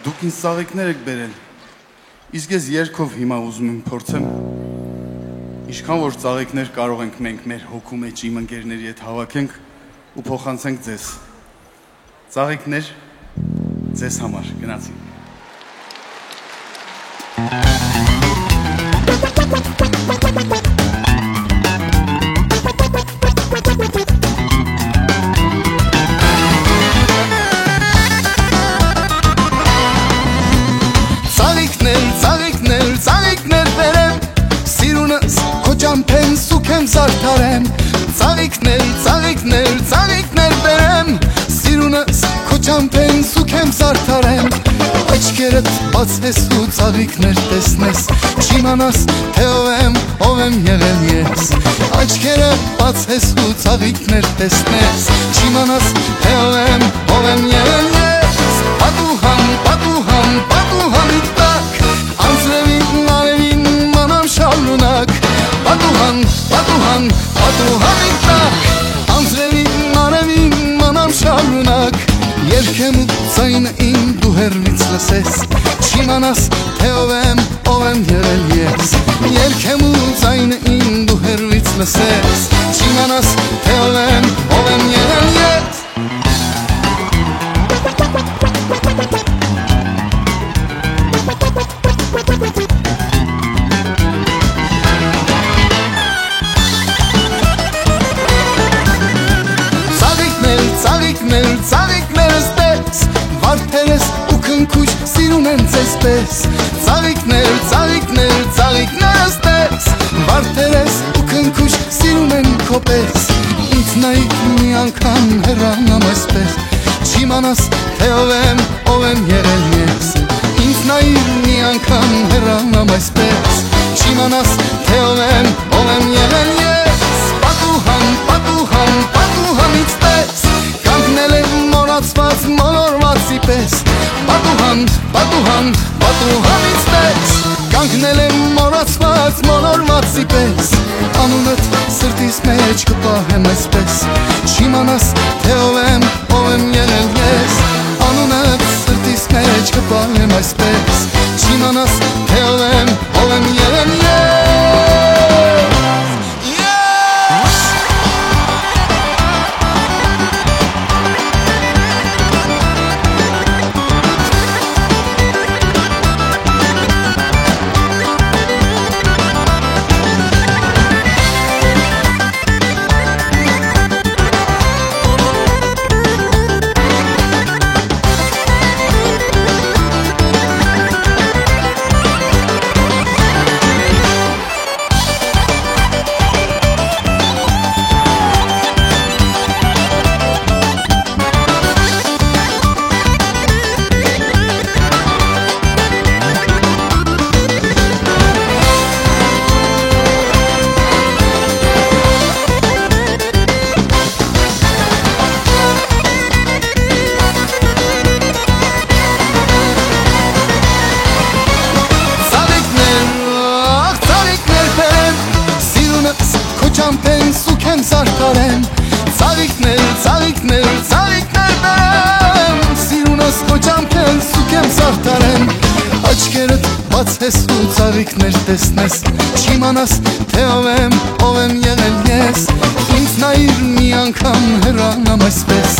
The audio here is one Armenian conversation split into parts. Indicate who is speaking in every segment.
Speaker 1: Դուք ինձ ծաղիկներ եք բերել, իսկ ես երգով հիմա ուզում եմ փորձեմ, ինչքան որ ծաղիկներ կարող ենք մենք մեր հոգու մեջ իմ ընկերների հետ հավաքենք ու փոխանցենք ձեզ։ Ծաղիկներ ձեզ համար, գնացինք։
Speaker 2: Ծաղիկներ բերեմ, սիրունս քո ճամփեն սուքեմ զարդարեմ։ Ծաղիկներ բերեմ, սիրունս քո ճամփեն սուքեմ զարդարեմ։ Աչքերդ բացես ու ծաղիկներ տեսնես, չիմանաս թե ով եմ եղել ես։ Աչքերդ բացես ու ծաղիկներ տեսնես, չիմանաս թե ով եմ եղել ես։ Պատուհան տակ, անձրևին արևին մանամ շալունակ։ Պատուհան տակ, անձրևին արևին մանամ շալունակ։ Երգեմ ու ձայնը իմ դու հեռվից լսես, չիմանաս թե ով եմ եղել ես։ Երգեմ ու ձայնը իմ դու հեռվից լսես, չիմանաս թե ով եմ եղել ես։ Ծաղիկներս տես, վարդերես ու քնքուշ սիրուն են ձեզ պես։ Ծաղիկներս տես, վարդերես ու քնքուշ սիրուն են քո պես։ Ինձ նայիր մի անգամ հեռանամ այսպես, չիմանաս թե ով եմ եղել ես։ Ինձ նայիր մի անգամ հեռանամ այսպես, չիմանաս թե ով եմ եղել ես։ Պատուհանից տես, կանգնել եմ մոռացված մոլորվածի պես։ Պատուհանից տես, կանգնել եմ մոռացված մոլորվածի պես։ Անունդ սրտիս մեջ կպահեմ այսպես, չիմանաս թե ով եմ եղել ես։ Անունդ սրտիս մեջ կպահեմ այսպես, չիմանաս թե ով եմ եղել ես։ Ճամփեն սուքեմ զարդարեմ, ծաղիկներ բերեմ, սիրունս քո ճամփեն սուքեմ զարդարեմ։ Աչքերդ բացես ու ծաղիկներ տեսնես, չիմանաս թե ով եմ եղել ես։ Ինձ նայիր մի անգամ հեռանամ այսպես,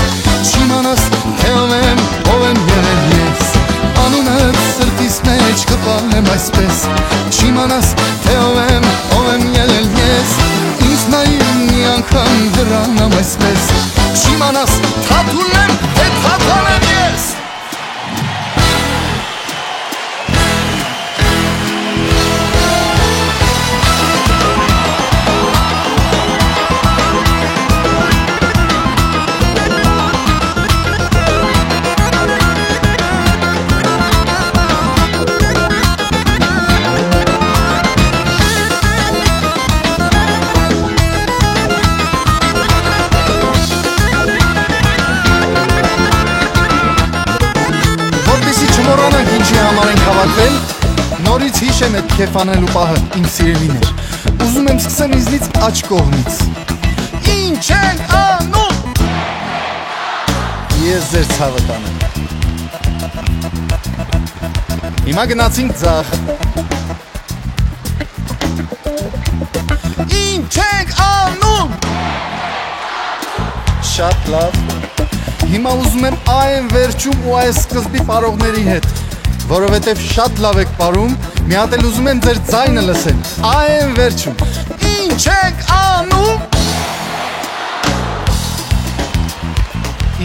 Speaker 2: չիմանաս թե ով եմ եղել ես։ Անունդ սրտիս մեջ կպահեմ այսպես, չիմանաս թե ով եմ եղել ես։ Նայիր մի անգամ հեռանամ այսպես, չիմանաս թաթուլն եմ, թե թաթան եմ ես։ Նորից հիշեմ էդ քեֆ անելու պահը, իմ սիրելիներ։ Ուզում եմ սկսեմ ինձնից աջ կողմից։ Ինչ են անում։ Ես ձեր ցավը տանեմ։ Հիմա գնացինք ձախ Ինչ ենք անում Շատ լավ Հիմա ուզում եմ այն վերջում ու այս սկզբի պարողների հետ Որովհետև շատ լավ եք պարում Մի հատ էլ ուզում եմ ձեր ձայնը լսել Այն վերջում Ինչ ենք անում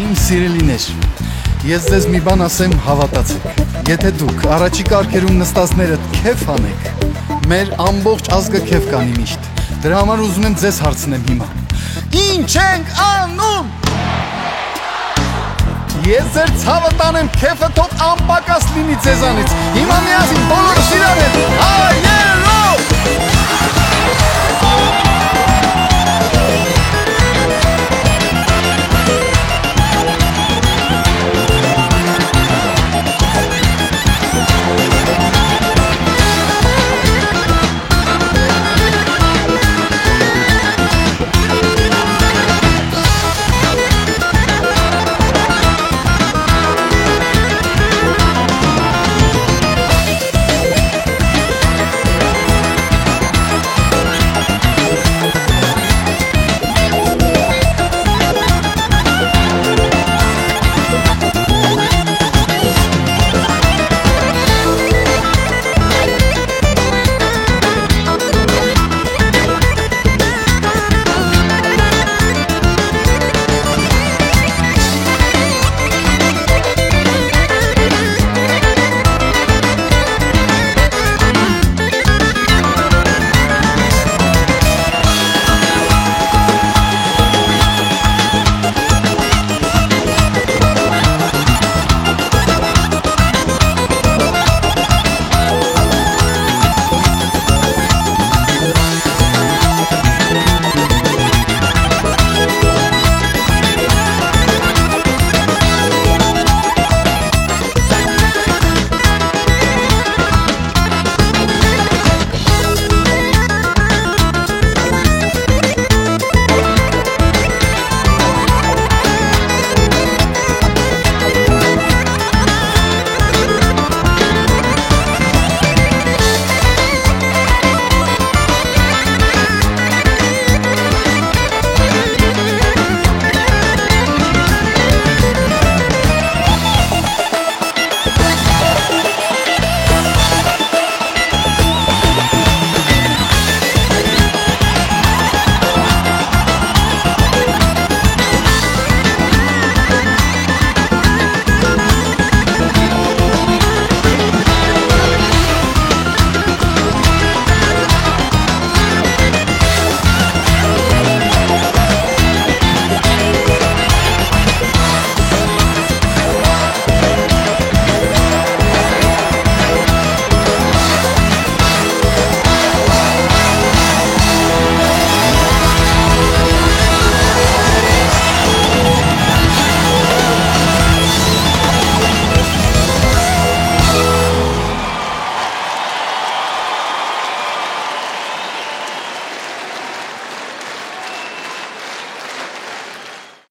Speaker 2: Իմ սիրելիներ Ես ձեզ մի բան ասեմ հավատացեք Եթե դուք առաջի կարգերում նստածներդ քեֆ անեք Մեր ամբողջ ազգը քեֆ կանի միշտ Դրա համար ուզում եմ ձեզ հարցնեմ հիմա Ինչ ենք անում Ես ձեր ցավը տանեմ քեֆը թող անպակաս լինի ձեզանից Հիմա միասին բոլորս իրար հետ